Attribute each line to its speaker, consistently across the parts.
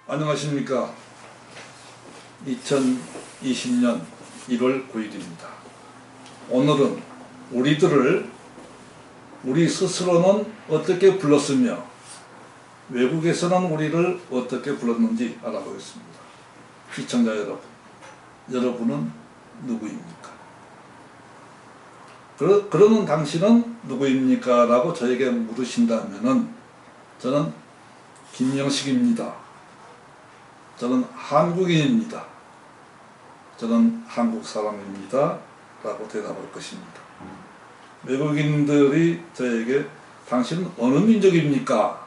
Speaker 1: 안녕하십니까. 2020년 1월 9일입니다. 오늘은 우리들을 우리 스스로는 어떻게 불렀으며 외국에서는 우리를 어떻게 불렀는지 알아보겠습니다. 시청자 여러분, 여러분은 누구입니까? 그러는 당신은 누구입니까? 라고 저에게 물으신다면은 저는 김영식입니다. 저는 한국인입니다. 저는 한국 사람입니다. 라고 대답할 것입니다. 외국인들이 저에게 당신은 어느 민족입니까?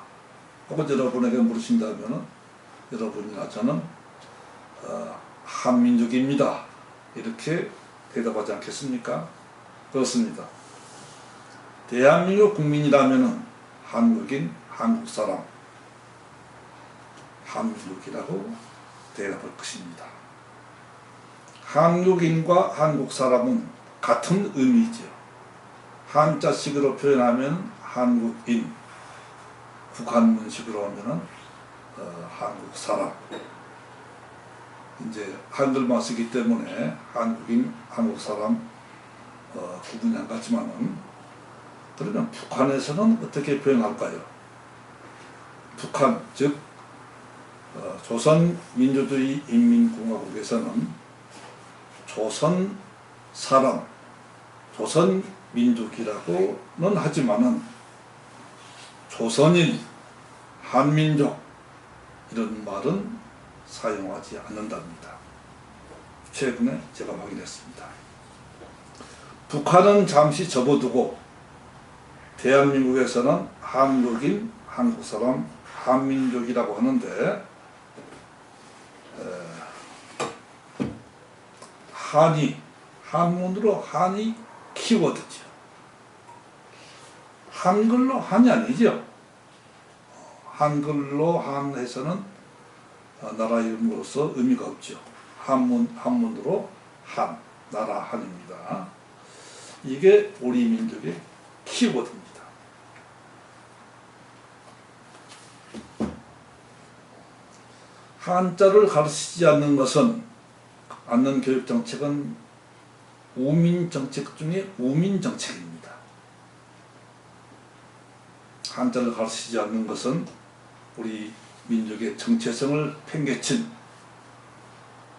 Speaker 1: 하고 여러분에게 물으신다면 여러분이나 저는 한민족입니다. 이렇게 대답하지 않겠습니까? 그렇습니다. 대한민국 국민이라면 한국인, 한국 사람, 한민족이라고 대답할 것입니다. 한국인과 한국 사람은 같은 의미죠. 한자식으로 표현하면 한국인, 북한문식으로 하면 한국 사람. 이제 한글만 쓰기 때문에 한국인, 한국 사람 구분이 안 갔지만은, 그러면 북한에서는 어떻게 표현할까요? 북한, 즉 조선민주주의 인민공화국에서는 조선 사람, 조선민족이라고는 하지만은 조선인, 한민족 이런 말은 사용하지 않는답니다. 최근에 제가 확인했습니다. 북한은 잠시 접어두고 대한민국에서는 한국인, 한국 사람, 한민족이라고 하는데 한이, 한문으로 한이 키워드죠. 한글로 한이 아니죠. 한글로 한해서는 나라 이름으로서 의미가 없죠. 한문으로 한, 나라 한입니다. 이게 우리 민족의 키워드입니다. 한자를 가르치지 않는 교육정책은 우민정책 중에 우민정책입니다. 한자를 가르치지 않는 것은 우리 민족의 정체성을 팽개친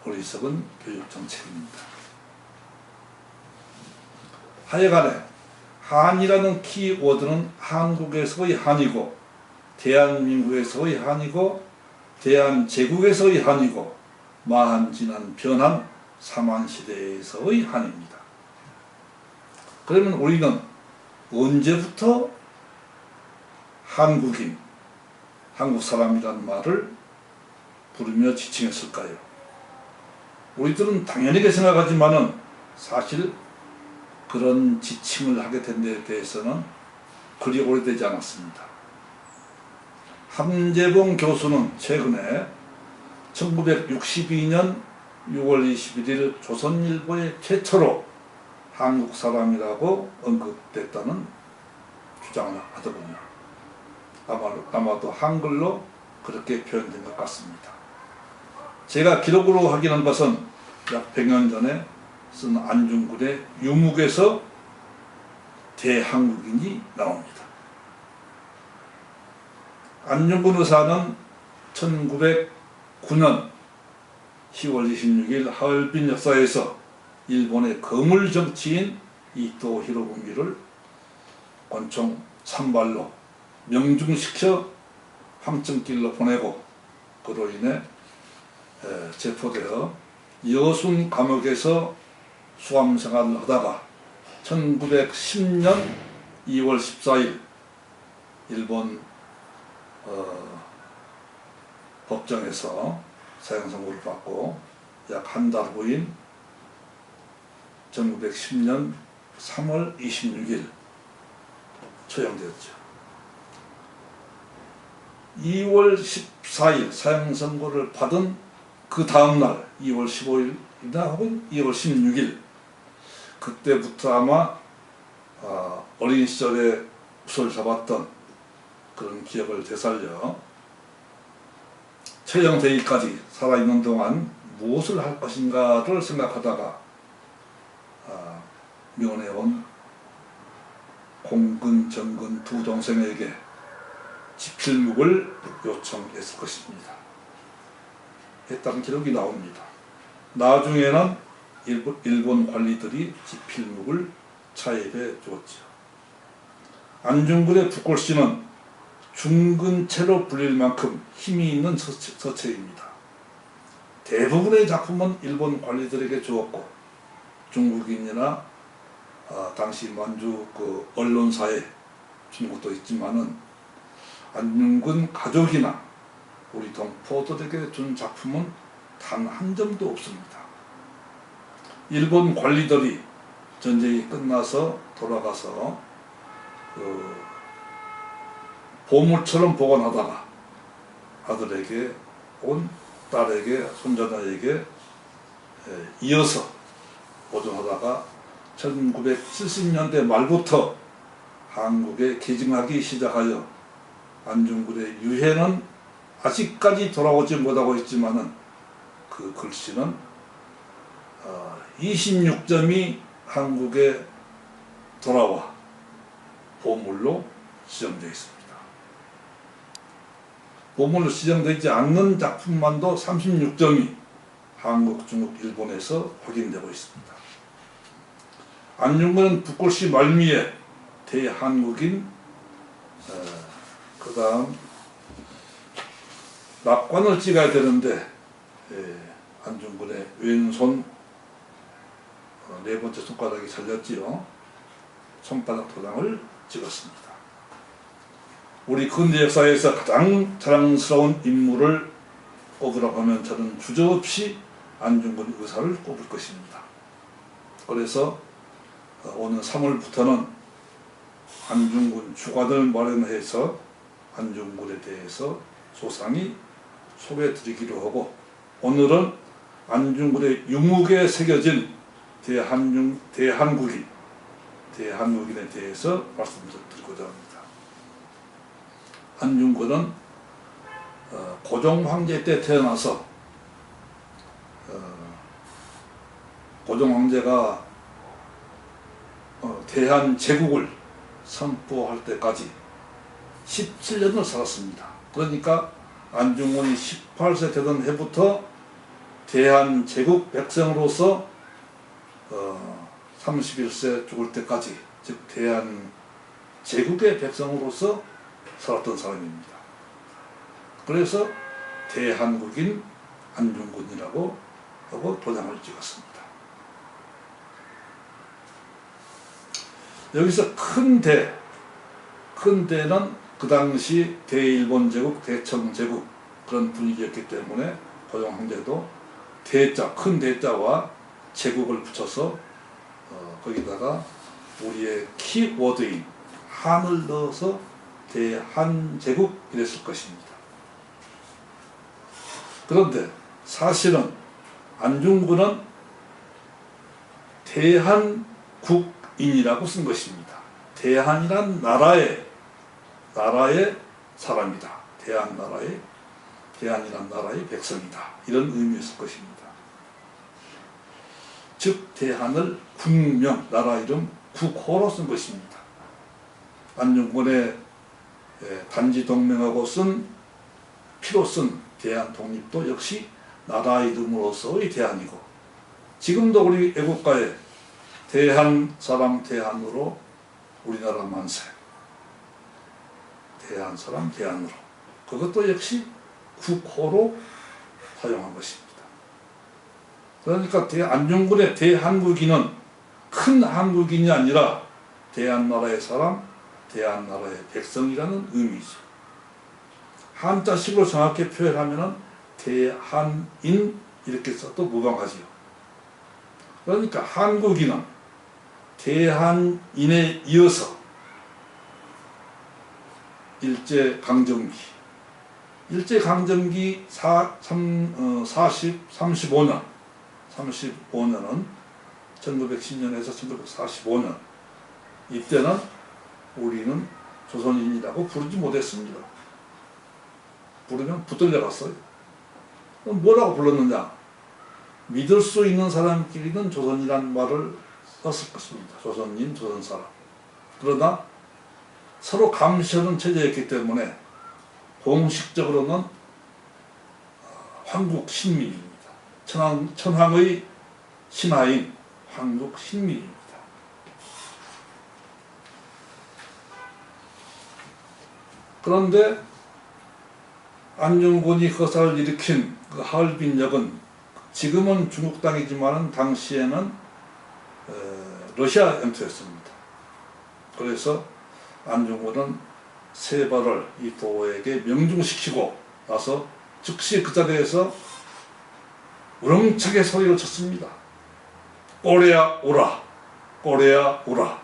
Speaker 1: 어리석은 교육정책입니다. 하여간에 한이라는 키워드는 한국에서의 한이고, 대한민국에서의 한이고, 대한제국에서의 한이고, 마한 지난 변한 삼한시대에서의 한입니다. 그러면 우리는 언제부터 한국인, 한국 사람이라는 말을 부르며 지칭했을까요? 우리들은 당연하게 생각하지만은 사실 그런 지칭을 하게 된 데 대해서는 그리 오래되지 않았습니다. 함재봉 교수는 최근에 1962년 6월 21일 조선일보에 최초로 한국 사람이라고 언급됐다는 주장을 하더군요. 아마도 한글로 그렇게 표현된 것 같습니다. 제가 기록으로 확인한 것은 약 100년 전에 쓴 안중근의 유묵에서 대한국인이 나옵니다. 안중근 의사는 1909년 10월 26일 하얼빈 역사에서 일본의 거물 정치인 이토 히로부미를 권총 산발로 명중시켜 함정길로 보내고, 그로 인해 체포되어 여순 감옥에서 수감생활을 하다가 1910년 2월 14일 일본 법정에서 사형 선고를 받고 약 한 달 후인 1910년 3월 26일 처형되었죠. 2월 14일 사형 선고를 받은 그 다음날 2월 15일이나 혹은 2월 16일, 그때부터 아마 어린 시절에 웃을 잡았던 그런 기억을 되살려 최정대기까지 살아있는 동안 무엇을 할 것인가를 생각하다가 면회온 공근, 정근 두 동생에게 지필묵을 요청했을 것입니다. 했다는 기록이 나옵니다. 나중에는 일본 관리들이 지필묵을 차입해 주었죠. 안중근의 북골시는 중근체로 불릴 만큼 힘이 있는 서체입니다. 대부분의 작품은 일본 관리들에게 주었고 중국인이나 당시 만주 언론사에 준 것도 있지만은 안중근 가족이나 우리 동포들에게 준 작품은 단 한 점도 없습니다. 일본 관리들이 전쟁이 끝나서 돌아가서 보물처럼 보관하다가 아들에게 온 딸에게 손자들에게 이어서 보존하다가 1970년대 말부터 한국에 기증하기 시작하여 안중근의 유해는 아직까지 돌아오지 못하고 있지만은 그 글씨는 26점이 한국에 돌아와 보물로 지정되어 있습니다. 보물로 지정되지 않는 작품만도 36점이 한국, 중국, 일본에서 확인되고 있습니다. 안중근은 북골시 말미에 대한국인, 그 다음 낙관을 찍어야 되는데 안중근의 왼손 네 번째 손가락이 잘렸지요. 손바닥 도장을 찍었습니다. 우리 근대 역사에서 가장 자랑스러운 인물을 꼽으라고 하면 저는 주저없이 안중근 의사를 꼽을 것입니다. 그래서 오는 3월부터는 안중근 주관을 마련해서 안중근에 대해서 소상히 소개해드리기로 하고, 오늘은 안중근의 유목에 새겨진 대한국인에 대해서 말씀드리고자 합니다. 안중근은 고종 황제 때 태어나서 고종 황제가 대한 제국을 선포할 때까지 17년을 살았습니다. 그러니까 안중근이 18세 되던 해부터 대한 제국 백성으로서 31세 죽을 때까지, 즉 대한 제국의 백성으로서 살았던 사람입니다. 그래서 대한국인 안중근이라고 하고 도장을 찍었습니다. 여기서 큰 대는 그 당시 대일본 제국, 대청 제국 그런 분위기였기 때문에 고종 황제도 대자, 큰 대자와 제국을 붙여서 거기다가 우리의 키워드인 한을 넣어서 대한제국 이랬을 것입니다. 그런데 사실은 안중근은 대한국인이라고 쓴 것입니다. 대한이란 나라의 사람이다. 대한이란 나라의 백성이다. 이런 의미였을 것입니다. 즉 대한을 국명, 나라 이름 국호로 쓴 것입니다. 안중근의 단지 동맹하고 피로 쓴 대한 독립도 역시 나라 이름으로서의 대한이고, 지금도 우리 애국가에 대한 사람 대한으로 우리나라 만세, 대한 사람 대한으로, 그것도 역시 국호로 사용한 것입니다. 그러니까 안중근의 대한국인은 큰 한국인이 아니라 대한나라의 사람, 대한나라의 백성이라는 의미죠. 한자식으로 정확히 표현하면 대한인 이렇게 써도 무방하지요. 그러니까 한국인은 대한인에 이어서 일제강점기 35년은 1910년에서 1945년, 이때는 우리는 조선인이라고 부르지 못했습니다. 부르면 붙들려 갔어요. 뭐라고 불렀느냐? 믿을 수 있는 사람끼리는 조선이란 말을 썼을 것입니다. 조선인, 조선 사람. 그러나 서로 감시하는 체제였기 때문에 공식적으로는 황국 신민입니다. 천황의 신하인 황국 신민입니다. 그런데 안중근이 거사를 일으킨 그 하얼빈역은 지금은 중국 땅이지만 당시에는 러시아 영토였습니다. 그래서 안중근은 세발을 이 도에게 명중시키고 나서 즉시 그 자리에서 우렁차게 소리를 쳤습니다. 꼬레야 오라, 꼬레야 오라.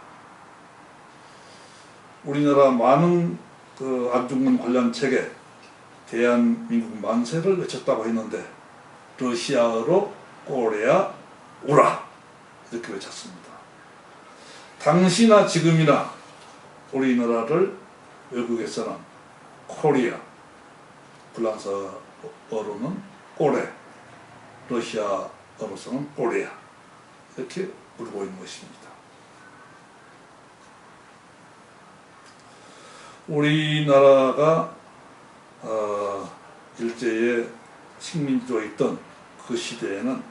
Speaker 1: 우리나라 많은 그 안중근 관련 책에 대한민국 만세를 외쳤다고 했는데 러시아어로 꼬레야 오라 이렇게 외쳤습니다. 당시나 지금이나 우리나라를 외국에서는 코리아, 프랑스어로는 꼬레, 러시아어로서는 꼬레야 이렇게 부르고 있는 것입니다. 우리나라가 일제에 식민지로 있던 그 시대에는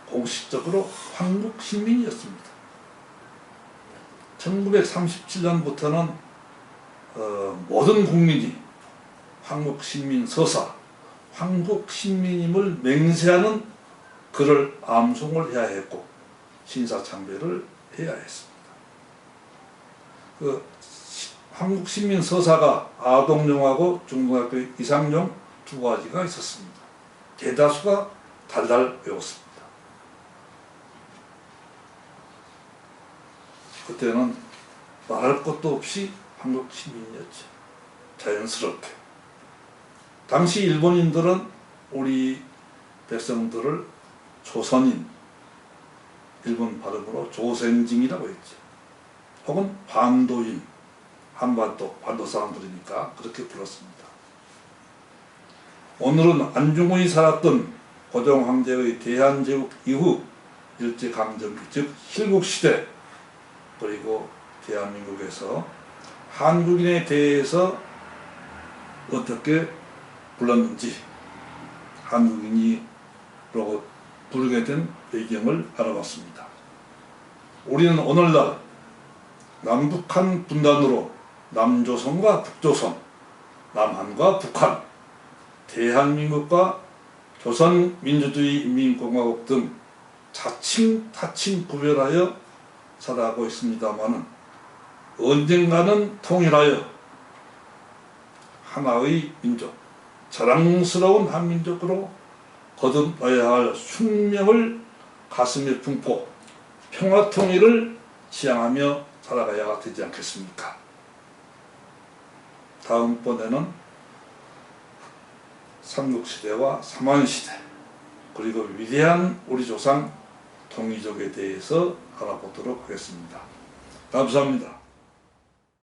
Speaker 1: 공식적으로 황국 신민이었습니다. 1937년부터는 모든 국민이 황국 신민 서사, 황국 신민임을 맹세하는 글을 암송을 해야 했고 신사참배를 해야 했습니다. 그 한국 신민 서사가 아동용하고 중고등학교 이상용 두 가지가 있었습니다. 대다수가 달달 외웠습니다. 그때는 말할 것도 없이 한국 시민이었죠. 자연스럽게. 당시 일본인들은 우리 백성들을 조선인, 일본 발음으로 조선징이라고 했죠. 혹은 반도인, 반도 사람들이니까 그렇게 불렀습니다. 오늘은 안중근이 살았던 고종 황제의 대한제국 이후 일제강점기 즉 실국시대 그리고 대한민국에서 한국인에 대해서 어떻게 불렀는지 한국인이라고 부르게 된 배경을 알아봤습니다. 우리는 오늘날 남북한 분단으로 남조선과 북조선, 남한과 북한, 대한민국과 조선민주주의인민공화국 등 자칭 타칭 구별하여 살아가고 있습니다마는 언젠가는 통일하여 하나의 민족, 자랑스러운 한민족으로 거듭나야 할 숙명을 가슴에 품고 평화통일을 지향하며 살아가야 되지 않겠습니까? 다음번에는 삼국시대와 삼한시대 그리고 위대한 우리 조상 동이족에 대해서 알아보도록 하겠습니다. 감사합니다.